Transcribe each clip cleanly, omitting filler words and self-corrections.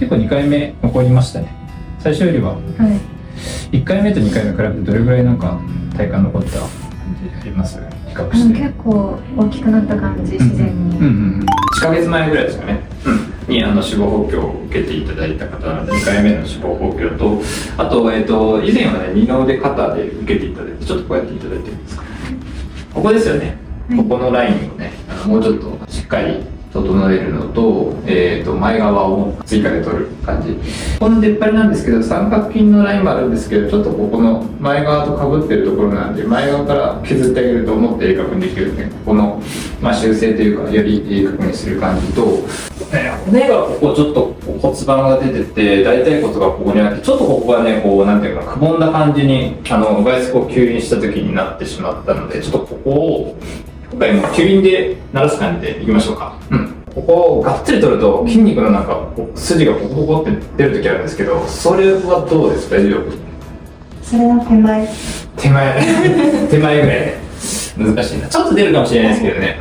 結構2回目残りましたね。最初よりは、はい、1回目と2回目比べてどれぐらいなんか体感残った感じあります？比較して。結構大きくなった感じ、自然に。1ヶ月前ぐらいですかね、に脂肪補強を受けていただいた方なので、2回目の脂肪補強と、あと、以前はね、二の腕肩で受けていただいて、ちょっとこうやっていただいてるんですか。ここですよね、ここのラインをね、もうちょっとしっかり整えるのと、前側を追加で取る感じ。この出っ張りなんですけど、三角筋のラインもあるんですけど、ちょっとここの前側と被ってるところなんで、前側から削ってあげるともっと鋭角にできるので、ここの、修正というか、より鋭角にする感じと、骨がここちょっと骨盤が出てて、大腿骨がここにあって、ちょっとここがね、こう、なんていうかな、くぼんだ感じに、バイスコを吸引した時になってしまったので、ちょっとここを、今回も吸引で鳴らす感じでいきましょうか。ここをがっつり取ると筋肉のなんか筋がボコボコって出る時あるんですけど、それはどうですか？大丈夫？それは手前手前ぐらいね。難しいな。ちょっと出るかもしれないですけどね。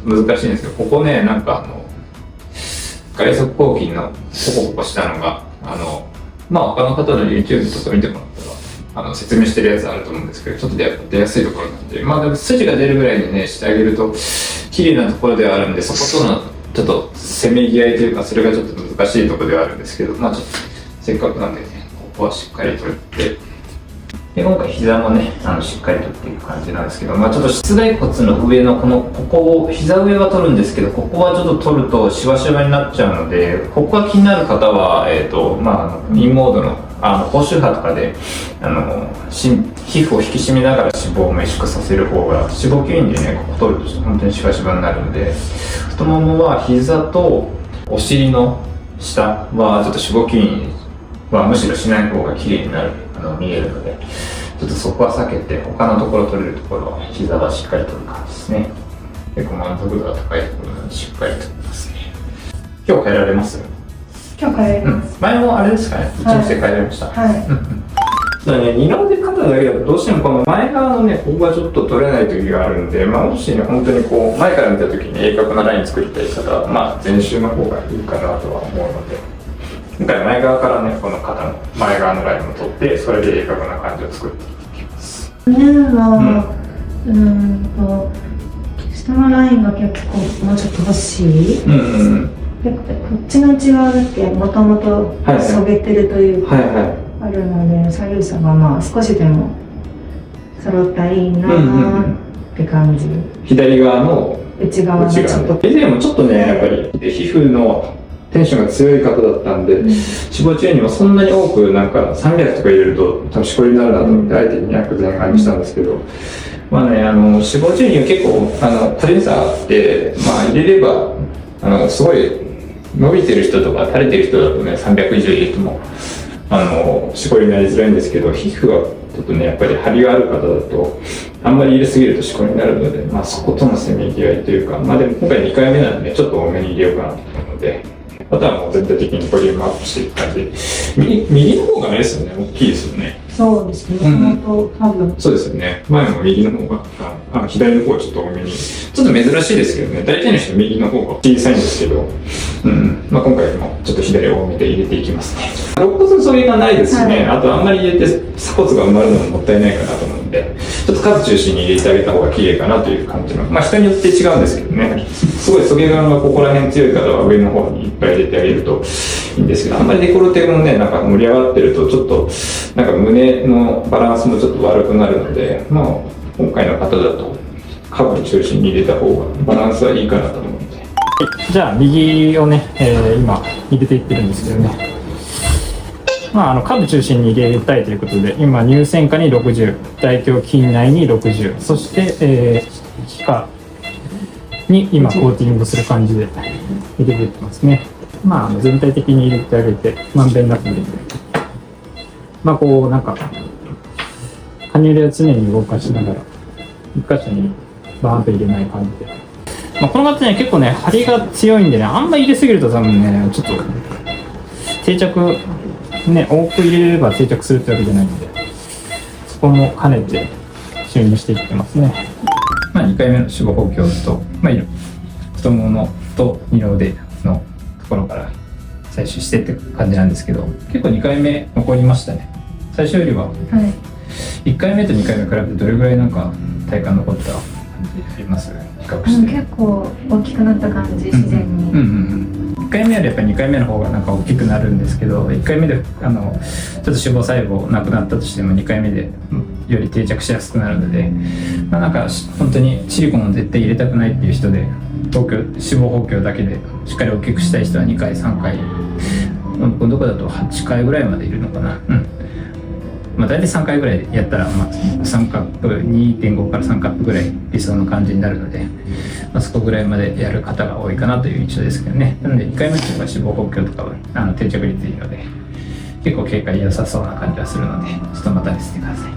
難しいんですけど、ここね、なんか外側広筋のポコポコしたのが他の方の YouTube とか見てもらったら説明してるやつあると思うんですけど、ちょっと出やすいところなんで、でも筋が出るぐらいにねしてあげると綺麗なところではあるんで、そことのちょっとせめぎ合いというか、それがちょっと難しいところではあるんですけど、ちょっとせっかくなんでね、ここはしっかり取って、で今回膝もねしっかり取っていく感じなんですけど、ちょっと室外骨の上のここを膝上は取るんですけど、ここはちょっと取るとシワシワになっちゃうので、ここが気になる方はインモードの高周波とかで皮膚を引き締めながら脂肪を萎縮させる方が、脂肪吸引でねここ取ると本当にシワシワになるので、太ももは膝とお尻の下はちょっと脂肪吸引はむしろしない方が綺麗になる見えるので、ちょっとそこは避けて、他のところ取れるところは膝はしっかり取る感じですね。結構満足度が高いところなのでしっかり取りますね。今日変えられます？今日変えます。前もあれですかね、1日で変えられました。ただね、二の腕肩だけだとどうしてもこの前側のね、ここがちょっと取れない時があるんで、もしね、本当にこう前から見た時に鋭角なライン作りたい方は、前週の方がいいかなとは思うので、今回前側からね、この肩の前側のラインを取って、それで鋭角な感じを作っていきます。下のラインが結構もうちょっと欲しい。こっちの内側だけもともとそげてるというかあるので、左右差が少しでも揃ったらいいなって感じ。左側の内側がちょっと以前もちょっとね、やっぱり皮膚のテンションが強い方だったんで、脂肪注入もそんなに多くなんか300とか入れると多分しこりになるなと思ってあえて200前半にしたんですけど、脂肪注入結構個人差あって、入れればすごい伸びてる人とか垂れてる人だとね、300以上入れてもしこりになりづらいんですけど、皮膚がちょっとねやっぱり張りがある方だとあんまり入れすぎるとしこりになるので、そことのせめぎ合いというか、でも今回2回目なんでちょっと多めに入れようかなと思うので、あとはもう全体的にボリュームアップしていく感じ。右の方があれですよね、大きいですよね。そうですね、多分そうですよね。前も右の方が、左の方はちょっと多めに。ちょっと珍しいですけどね、大体の人右の方が小さいんですけど、今回もちょっと左多めで入れていきますね。肋骨のそれがないですしね、あとあんまり入れて鎖骨が埋まるのももったいないかなと思うんで、ちょっと数中心に入れてあげた方が綺麗かなという感じの、人によって違うんですけどね、すごいそげ側がここら辺強い方は上の方にいっぱい入れてあげるといいんですけど、あんまりデコルテもね、なんか盛り上がってるとちょっとなんか胸のバランスもちょっと悪くなるので、今回の方だと下部中心に入れた方がバランスはいいかなと思うので、じゃあ右をね、今入れていってるんですけどね、下部中心に入れたいということで、今乳腺下に60、大胸筋内に60、そして、皮下に今コーティングする感じで入れていってますね。全体的に入れてあげて、まんべんなく入れて、こうなんかカニューレを常に動かしながら一箇所にバーンと入れない感じで、この方ね結構ね張りが強いんでね、あんま入れすぎると多分ねちょっと定着ね、多く入れれば定着するってわけじゃないので、そこも兼ねて収入していってますね。2回目の脂肪補強と、太ももと二の腕のところから採取してって感じなんですけど、結構2回目残りましたね。最初よりは、はい、1回目と2回目比べてどれぐらいなんか体感残った感じあります？比較して。結構大きくなった感じ、自然に。1回目よりやっぱり2回目の方がなんか大きくなるんですけど、1回目でちょっと脂肪細胞なくなったとしても2回目でより定着しやすくなるので、なんか本当にシリコンを絶対入れたくないっていう人で、脂肪補強だけでしっかり大きくしたい人は2回3回、どこだと8回ぐらいまでいるのかな。大体3回ぐらいやったら、3カップ 2.5 から3カップぐらい理想の感じになるので、そこぐらいまでやる方が多いかなという印象ですけどね。なので1回目とか脂肪補強とかは定着率いいので、結構軽快良さそうな感じはするので、ちょっとまた見せてください。